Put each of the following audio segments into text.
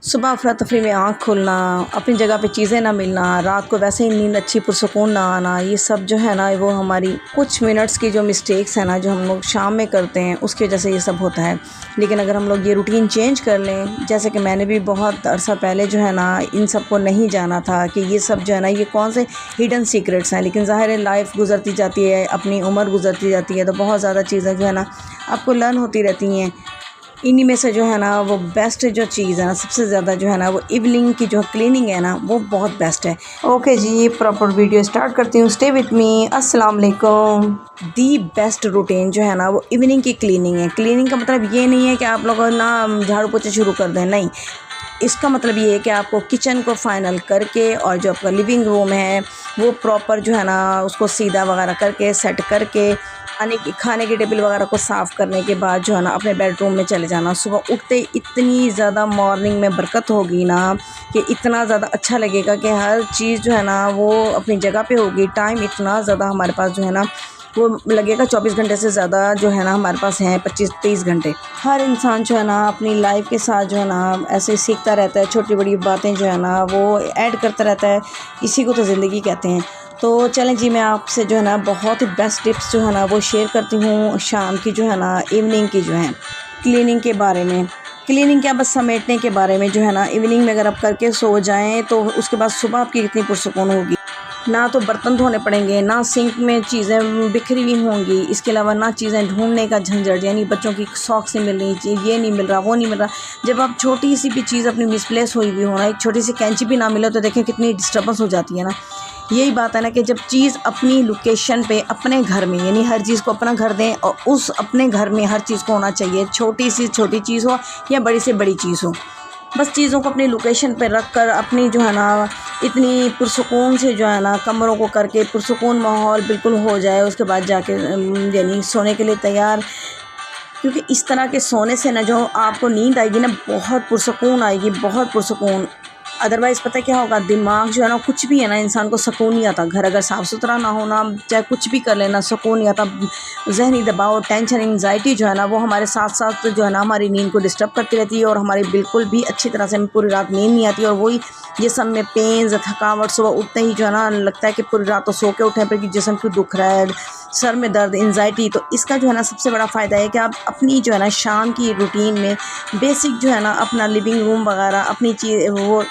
सुबह अफरा-तफरी में आँख खुलना, अपनी जगह पे चीज़ें ना मिलना, रात को वैसे ही नींद अच्छी पुरसुकून ना आना, ये सब जो है ना वो हमारी कुछ मिनट्स की जो मिस्टेक्स हैं ना जो हम लोग शाम में करते हैं उसकी वजह से ये सब होता है। लेकिन अगर हम लोग ये रूटीन चेंज कर लें, जैसे कि मैंने भी बहुत अरसा पहले जो है ना इन सब को नहीं जाना था कि ये सब जो है ना ये कौन से हिडन सीक्रेट्स हैं, लेकिन ज़ाहिर है लाइफ गुज़रती जाती है, अपनी उम्र गुज़रती जाती है तो बहुत ज़्यादा चीज़ें जो है ना आपको लर्न होती रहती हैं। इन्हीं में से जो है ना वो बेस्ट जो चीज़ है ना सबसे ज़्यादा जो है ना वो इवनिंग की जो क्लीनिंग है ना वो बहुत बेस्ट है। ओके जी, प्रॉपर वीडियो स्टार्ट करती हूँ, स्टे विथ मी। अस्सलाम वालेकुम। दी बेस्ट रूटीन जो है ना वो इवनिंग की क्लीनिंग है। क्लीनिंग का मतलब ये नहीं है कि आप लोग ना झाड़ू पोछे शुरू कर दें, नहीं। इसका मतलब ये है कि आपको किचन को फाइनल करके और जो आपका लिविंग रूम है वो प्रॉपर जो है ना उसको सीधा वगैरह करके सेट करके खाने की टेबल वगैरह को साफ़ करने के बाद जो है ना अपने बेडरूम में चले जाना। सुबह उठते इतनी ज़्यादा मॉर्निंग में बरकत होगी ना कि इतना ज़्यादा अच्छा लगेगा कि हर चीज़ जो है ना वो अपनी जगह पे होगी। टाइम इतना ज़्यादा हमारे पास जो है ना वो लगेगा 24 घंटे से ज़्यादा जो है ना हमारे पास हैं 25-30 घंटे। हर इंसान जो है ना अपनी लाइफ के साथ जो है ना ऐसे सीखता रहता है, छोटी बड़ी बातें जो है ना वो ऐड करता रहता है, इसी को तो ज़िंदगी कहते हैं। तो चलें जी, मैं आपसे जो है ना बहुत ही बेस्ट टिप्स जो है ना वो शेयर करती हूँ शाम की जो है ना इवनिंग की जो है क्लीनिंग के बारे में। क्लीनिंग क्या, बस समेटने के बारे में जो है ना इवनिंग में अगर आप करके सो जाएं तो उसके बाद सुबह आपकी कितनी पुरसुकून होगी। ना तो बर्तन धोने पड़ेंगे, ना सिंक में चीज़ें बिखरी हुई होंगी, इसके अलावा ना चीज़ें ढूंढने का झंझट, यानी बच्चों की सॉक्स नहीं मिल रही, ये नहीं मिल रहा, वो नहीं मिल रहा। जब आप छोटी सी भी चीज़ अपनी मिसप्लेस हुई हुई हो ना, एक छोटी सी कैंची भी ना मिले तो देखें कितनी डिस्टर्बेंस हो जाती है ना। यही बात है ना कि जब चीज़ अपनी लोकेशन पे अपने घर में, यानी हर चीज़ को अपना घर दें और उस अपने घर में हर चीज़ को होना चाहिए, छोटी सी छोटी चीज़ हो या बड़ी से बड़ी चीज़ हो, बस चीज़ों को अपनी लोकेशन पे रख कर अपनी जो है ना इतनी पुरसुकून से जो है ना कमरों को करके पुरसुकून माहौल बिल्कुल हो जाए, उसके बाद जाके यानी सोने के लिए तैयार। क्योंकि इस तरह के सोने से ना जो आपको नींद आएगी ना बहुत पुरसुकून आएगी, बहुत पुरसुकून। अदरवाइज़ पता है क्या होगा, दिमाग जो है ना कुछ भी है ना इंसान को सुकून नहीं आता। घर अगर साफ़ सुथरा ना हो ना, चाहे कुछ भी कर लेना सुकून नहीं आता। ज़हनी दबाव, टेंशन, एंग्जाइटी जो है ना वो हमारे साथ साथ जो है ना हमारी नींद को डिस्टर्ब करती रहती है और हमारी बिल्कुल भी अच्छी तरह से हमें पूरी रात नींद नहीं आती। और वही जिसम में पेन्स, थकावट, सुबह उठते ही जो है ना लगता है कि पूरी रात तो सो के उठे पर कि जिसम क्यों दुख रहा है, सर में दर्द, एंग्जाइटी। तो इसका जो है ना सबसे बड़ा फ़ायदा है कि आप अपनी जो है ना शाम की रूटीन में बेसिक जो है ना अपना लिविंग रूम वगैरह अपनी चीज़ वो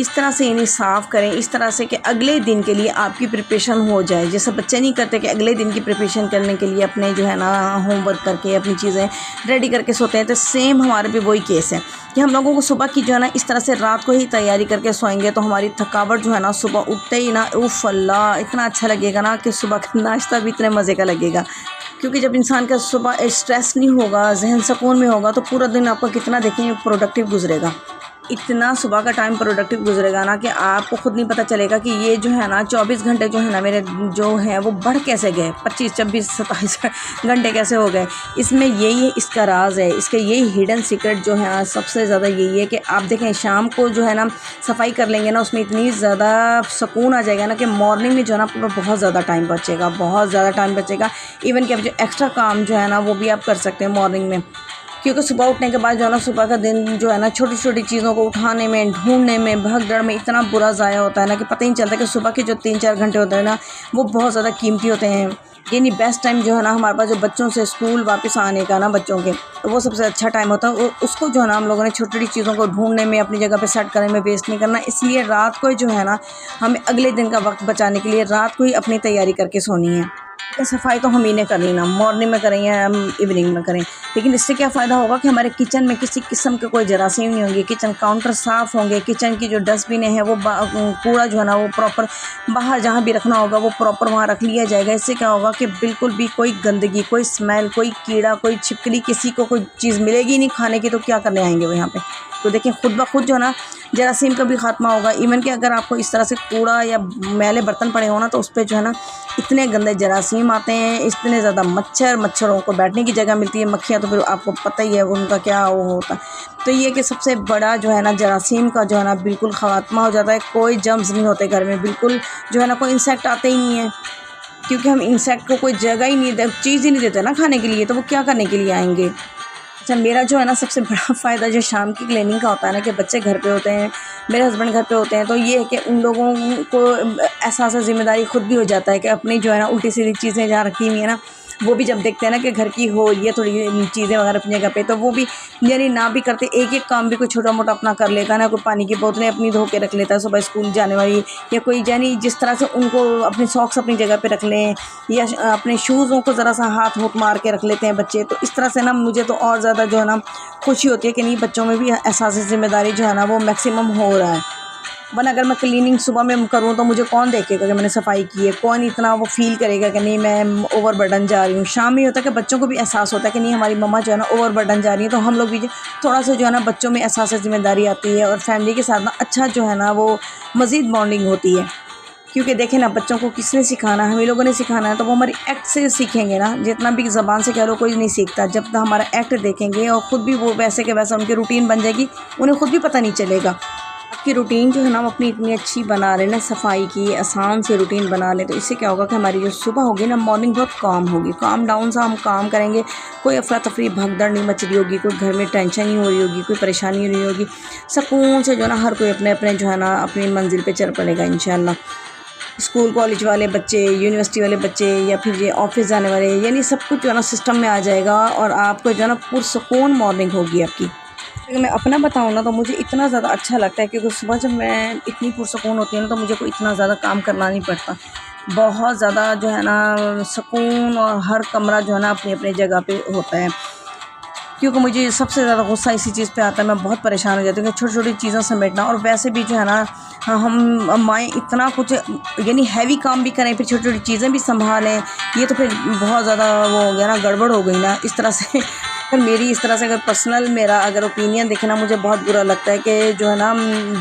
इस तरह से यानी साफ़ करें, इस तरह से कि अगले दिन के लिए आपकी प्रिपरेशन हो जाए। जैसे बच्चे नहीं करते कि अगले दिन की प्रिपरेशन करने के लिए अपने जो है ना होमवर्क करके अपनी चीज़ें रेडी करके सोते हैं, तो सेम हमारे भी वही केस है कि हम लोगों को सुबह की जो है ना इस तरह से रात को ही तैयारी करके सोएंगे तो हमारी थकावट जो है ना सुबह उठते ही ना उफ़ अल्लाह इतना अच्छा लगेगा ना कि सुबह का नाश्ता भी इतने मज़े का लगेगा। क्योंकि जब इंसान का सुबह स्ट्रेस नहीं होगा, जहन सुकून में होगा, तो पूरा दिन आपका कितना देखें प्रोडक्टिव गुजरेगा। इतना सुबह का टाइम प्रोडक्टिव गुजरेगा ना कि आपको खुद नहीं पता चलेगा कि ये जो है ना 24 घंटे जो है ना मेरे जो हैं वो बढ़ कैसे गए, 25, 26, 27 घंटे कैसे हो गए। इसमें यही इसका राज है, इसके यही हिडन सीक्रेट जो है सबसे ज़्यादा यही है कि आप देखें शाम को जो है ना सफाई कर लेंगे ना उसमें इतनी ज़्यादा सुकून आ जाएगा ना कि मॉर्निंग में जो है ना आपके पास बहुत ज़्यादा टाइम बचेगा, बहुत ज़्यादा टाइम बचेगा। इवन कि आप जो एक्स्ट्रा काम जो है ना वो भी आप कर सकते हैं मॉर्निंग में। क्योंकि सुबह उठने के बाद जो है ना सुबह का दिन जो है ना छोटी छोटी चीज़ों को उठाने में, ढूंढने में, भगदड़ में इतना बुरा ज़ाया होता है ना कि पता ही नहीं चलता कि सुबह के जो 3-4 घंटे होते हैं ना वो बहुत ज़्यादा कीमती होते हैं। यानी बेस्ट टाइम जो है ना हमारे पास जो बच्चों से स्कूल वापस आने का ना बच्चों के, तो वो सबसे अच्छा टाइम होता है। उसको जो है ना हम लोगों ने छोटी छोटी चीज़ों को ढूंढने में, अपनी जगह पे सेट करने में वेस्ट नहीं करना। इसलिए रात को जो है ना हमें अगले दिन का वक्त बचाने के लिए रात को ही अपनी तैयारी करके सोनी है। तो सफाई तो हम ही ने करनी ना, मॉर्निंग में करें या हम इवनिंग में करें। लेकिन इससे क्या फ़ायदा होगा कि हमारे किचन में किसी किस्म के कोई जरासीम नहीं होंगे, किचन काउंटर साफ़ होंगे, किचन की जो डस्टबिन है वो कूड़ा जो है ना वो प्रॉपर बाहर जहाँ भी रखना होगा वो प्रॉपर वहाँ रख लिया जाएगा। इससे क्या होगा कि बिल्कुल भी कोई गंदगी, कोई स्मेल, कोई कीड़ा, कोई छिपकली, किसी को कोई चीज़ मिलेगी नहीं खाने की, तो क्या करने आएंगे वो यहाँ पे। तो देखिए खुद ब खुद जो है ना जरासीम का भी खात्मा होगा। इवन कि अगर आपको इस तरह से कूड़ा या मैले बर्तन पड़े हो ना तो उस पर जो है ना इतने गंदे जरासीम आते हैं, इतने ज़्यादा मच्छरों को बैठने की जगह मिलती है, मक्खियाँ तो फिर आपको पता ही है उनका क्या वो होता है। तो ये कि सबसे बड़ा जो है ना जरासीम का जो है ना बिल्कुल खात्मा हो जाता है। कोई जर्म्स नहीं होते घर में, बिल्कुल जो है ना कोई इंसेक्ट आते ही नहीं है। क्योंकि हम इंसेक्ट को कोई जगह ही नहीं चीज़ ही नहीं देते ना खाने के लिए, तो वो क्या करने के लिए आएंगे। अच्छा, मेरा जो है ना सबसे बड़ा फ़ायदा जो शाम की क्लीनिंग का होता है ना कि बच्चे घर पे होते हैं, मेरे हस्बैंड घर पे होते हैं, तो ये है कि उन लोगों को एहसास ज़िम्मेदारी खुद भी हो जाता है कि अपनी जो है ना उल्टी-सीधी चीज़ें जहाँ रखी हुई हैं ना, वो भी जब देखते हैं ना कि घर की हो रही है थोड़ी चीज़ें वगैरह अपनी जगह पे, तो वो भी यानी ना भी करते, एक-एक काम भी कोई छोटा-मोटा अपना कर लेता है ना, कोई पानी की बोतलें अपनी धो के रख लेता है सुबह स्कूल जाने वाली, या कोई यानी जिस तरह से उनको अपने सॉक्स अपनी जगह पे रख लें, या अपने शूज़ों को ज़रा सा हाथ-हूथ मार के रख लेते हैं बच्चे। तो इस तरह से ना मुझे तो और ज़्यादा जो है ना खुशी होती है कि नहीं, बच्चों में भी एहसास ज़िम्मेदारी जो है ना वो मैक्सिमम हो रहा है। वरना अगर मैं क्लीनिंग सुबह में करूँ तो मुझे कौन देखेगा कि मैंने सफाई की है, कौन इतना वो फ़ील करेगा कि नहीं मैं ओवरबर्डन जा रही हूँ। शाम में ये होता है कि बच्चों को भी एहसास होता है कि नहीं हमारी मम्मा जो है ना ओवरबर्डन जा रही है, तो हम लोग भी थोड़ा-सा जो है ना बच्चों में एहसास ज़िम्मेदारी आती है और फैमिली के साथ ना अच्छा जो है ना वो मज़ीद बॉन्डिंग होती है। क्योंकि देखें ना, बच्चों को किसने सिखाना है, हम ही लोगों ने सिखाना है, तो वो हमारी एक्ट से सीखेंगे ना। जितना भी ज़बान से कह लो कोई नहीं सीखता, जब तक हमारा एक्ट देखेंगे और ख़ुद भी वो वैसे के वैसा उनकी रूटीन बन जाएगी, उन्हें ख़ुद भी पता नहीं चलेगा। आपकी रूटीन जो है ना हम अपनी इतनी अच्छी बना लें ना, सफाई की आसान सी रूटीन बना लें, तो इससे क्या होगा कि हमारी जो सुबह होगी ना, मॉर्निंग बहुत काम होगी, काम डाउन सा हम काम करेंगे, कोई अफरा तफरी भगदड़ नहीं मच रही होगी, कोई घर में टेंशन नहीं हो रही होगी, कोई परेशानी नहीं होगी, सुकून से जो है ना हर कोई अपने अपने जो है ना अपनी मंजिल पे चल पड़ेगा इंशाल्लाह। स्कूल कॉलेज वाले बच्चे, यूनिवर्सिटी वाले बच्चे, या फिर ये ऑफिस जाने वाले, यानी सब कुछ जो है ना सिस्टम में आ जाएगा और आपको जो है ना पुरसुकून मॉर्निंग होगी आपकी। अगर मैं अपना बताऊँ ना तो मुझे इतना ज़्यादा अच्छा लगता है क्योंकि सुबह जब मैं इतनी पुरसुकून होती हूँ ना तो मुझे कोई इतना ज़्यादा काम करना नहीं पड़ता। बहुत ज़्यादा जो है ना सुकून, और हर कमरा जो है ना अपनी अपनी जगह पे होता है। क्योंकि मुझे सबसे ज़्यादा गुस्सा इसी चीज़ पे आता है, मैं बहुत परेशान हो जाती हूँ कि छोटी-छोटी चीज़ें समेटना, और वैसे भी जो है ना हम माएँ इतना कुछ यानी हैवी काम भी करें, फिर छोटी-छोटी चीज़ें भी सँभालें, ये तो फिर बहुत ज़्यादा वो हो गया ना, गड़बड़ हो गई ना इस तरह से। पर मेरी इस तरह से अगर पर्सनल मेरा अगर ओपिनियन देखे ना, मुझे बहुत बुरा लगता है कि जो है ना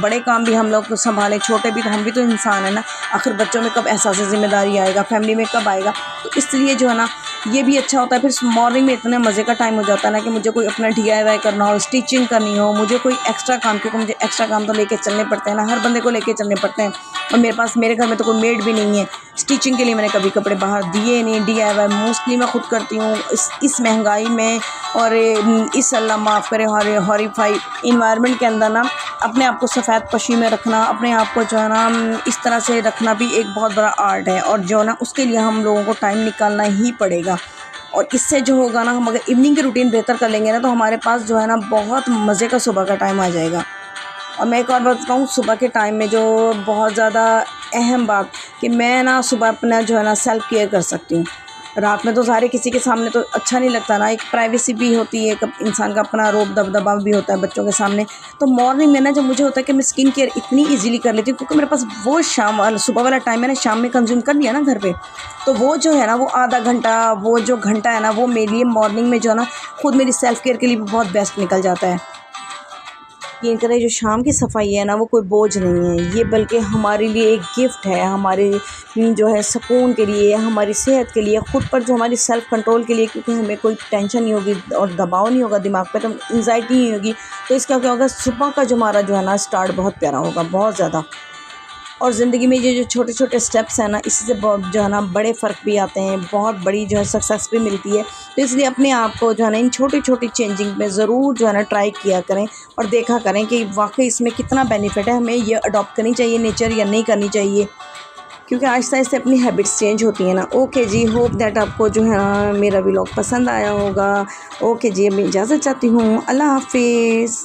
बड़े काम भी हम लोग सँभालें, छोटे भी, तो हम भी तो इंसान हैं ना। आखिर बच्चों में कब एहसास ज़िम्मेदारी आएगा, फैमिली में कब आएगा, तो इसलिए जो है ना ये भी अच्छा होता है। फिर मॉर्निंग में इतने मज़े का टाइम हो जाता है ना कि मुझे कोई अपना DIY करना हो, स्टिचिंग करनी हो, मुझे कोई एक्स्ट्रा काम, क्योंकि मुझे एक्स्ट्रा काम तो लेके चलने पड़ते हैं ना, हर बंदे को लेके चलने पड़ते हैं, और मेरे घर में तो कोई मेड भी नहीं है। स्टिचिंग के लिए मैंने कभी कपड़े बाहर दिए नहीं, DIY मोस्टली मैं खुद करती हूँ। इस महंगाई में और इस अल्लाह माफ़ करे हॉरिफाई इन्वायरमेंट के अंदर ना अपने आप को सफ़ेद पशी में रखना, अपने आप को जो है ना इस तरह से रखना भी एक बहुत बड़ा आर्ट है, और जो है ना उसके लिए हम लोगों को टाइम निकालना ही पड़ेगा। और इससे जो होगा ना, हम अगर इवनिंग की रूटीन बेहतर कर लेंगे ना, तो हमारे पास जो है ना बहुत मज़े का सुबह का टाइम आ जाएगा। और मैं एक और बात बताऊँ, सुबह के टाइम में जो बहुत ज़्यादा अहम बात कि मैं ना सुबह अपना जो है ना सेल्फ़ केयर कर सकती हूँ। रात में तो ज़ाहिर है किसी के सामने तो अच्छा नहीं लगता ना, एक प्राइवेसी भी होती है, एक इंसान का अपना रोब दबदबा भी होता है बच्चों के सामने। तो मॉर्निंग में ना जब मुझे होता है कि मैं स्किन केयर इतनी ईज़िली कर लेती हूँ, क्योंकि मेरे पास वो शाम वाला सुबह वाला टाइम मैंने शाम में कंज़्यूम कर लिया ना घर पे, तो वो जो है ना वो आधा घंटा, वो जो घंटा है ना, वो मेरे लिए मॉर्निंग में जो है ना खुद मेरी सेल्फ़ केयर के लिए भी बहुत बेस्ट निकल जाता है। यकीन करें, जो शाम की सफाई है ना वो कोई बोझ नहीं है, ये बल्कि हमारे लिए एक गिफ्ट है, हमारे जो है सुकून के लिए, हमारी सेहत के लिए, ख़ुद पर जो हमारी सेल्फ़ कंट्रोल के लिए, क्योंकि हमें कोई टेंशन नहीं होगी और दबाव नहीं होगा दिमाग पे, तो एंग्ज़ायटी नहीं होगी। तो इसका क्या होगा, सुबह का जो हमारा जो है ना स्टार्ट बहुत प्यारा होगा, बहुत ज़्यादा। और ज़िंदगी में ये जो छोटे-छोटे स्टेप्स हैं ना, इससे बहुत जो है ना बड़े फ़र्क भी आते हैं, बहुत बड़ी जो है सक्सेस भी मिलती है। तो इसलिए अपने आप को जो है ना इन छोटी-छोटी चेंजिंग में ज़रूर जो है ना ट्राई किया करें और देखा करें कि वाक़ई इसमें कितना बेनिफिट है, हमें ये अडॉप्ट करनी चाहिए नेचर या नहीं करनी चाहिए, क्योंकि आहिस्ता-आहिस्ता अपनी हैबिट्स चेंज होती हैं ना। ओके जी, होप दैट आपको जो है ना मेरा व्लॉग पसंद आया होगा। ओके जी, अब मैं इजाज़त चाहती हूँ। अल्लाह हाफ़िज़।